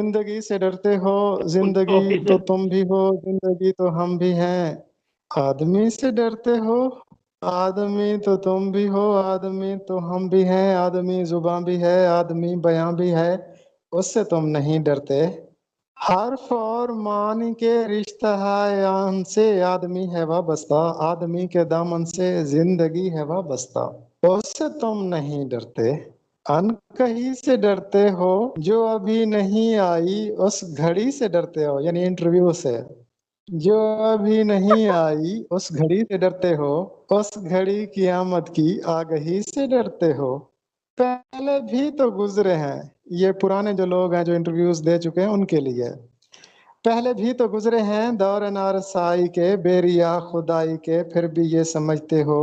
जिंदगी से डरते हो, जिंदगी तो तुम भी हो, जिंदगी तो हम भी हैं। आदमी से डरते हो, आदमी तो तुम भी हो, आदमी तो हम भी हैं। आदमी जुबान भी है, आदमी बयां भी है, उससे तुम नहीं डरते। हर्फ और मानी के रिश्ता है आन से, आदमी है वाबस्ता, आदमी के दामन से जिंदगी है वाबस्ता, उससे तुम नहीं डरते। अनकही से डरते हो, जो अभी नहीं आई उस घड़ी से डरते हो, यानी इंटरव्यू से। जो अभी नहीं आई उस घड़ी से डरते हो, उस घड़ी क़यामत की आगही से डरते हो। पहले भी तो गुजरे हैं, ये पुराने जो लोग हैं जो इंटरव्यूज दे चुके हैं उनके लिए। पहले भी तो गुजरे हैं दौर नारसाई के, बेरिया खुदाई के, फिर भी ये समझते हो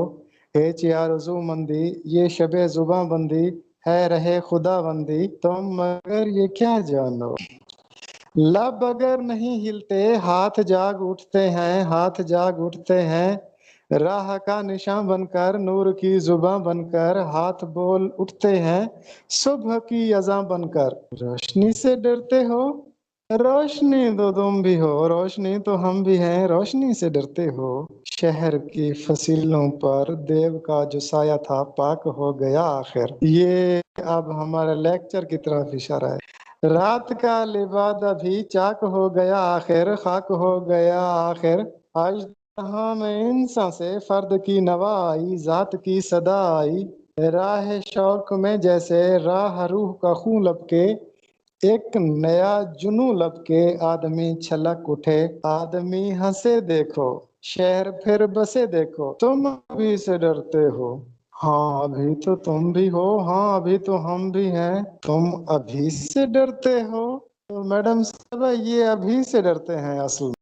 हेच या रजूमंदी, ये शबे जुबां बंदी है रहे खुदा बंदी, तुम मगर ये क्या जानो। लब अगर नहीं हिलते हाथ जाग उठते हैं, हाथ जाग उठते हैं। राह का निशान बनकर, नूर की जुबां बनकर, हाथ बोल उठते हैं सुबह की अज़ां बनकर। रोशनी से डरते हो, रोशनी तो तुम भी हो, रोशनी तो हम भी हैं, रोशनी से डरते हो। शहर की फसीलों पर देव का जो साया था पाक हो गया आखिर। ये अब हमारे लेक्चर की तरफ इशारा है। रात का लिबादा भी चाक हो गया आखिर, खाक हो गया आखिर। आज जहाँ में इंसान से फर्द की नवा आई, जात की सदा आई। राह शौक में जैसे राह रूह का खून लपके, एक नया जुनू लपके, आदमी छलक उठे, आदमी हंसे देखो, शहर फिर बसे देखो, तुम अभी से डरते हो। हाँ अभी तो तुम भी हो, हाँ अभी तो हम भी हैं, तुम अभी से डरते हो। तो मैडम साहब ये अभी से डरते हैं असल में।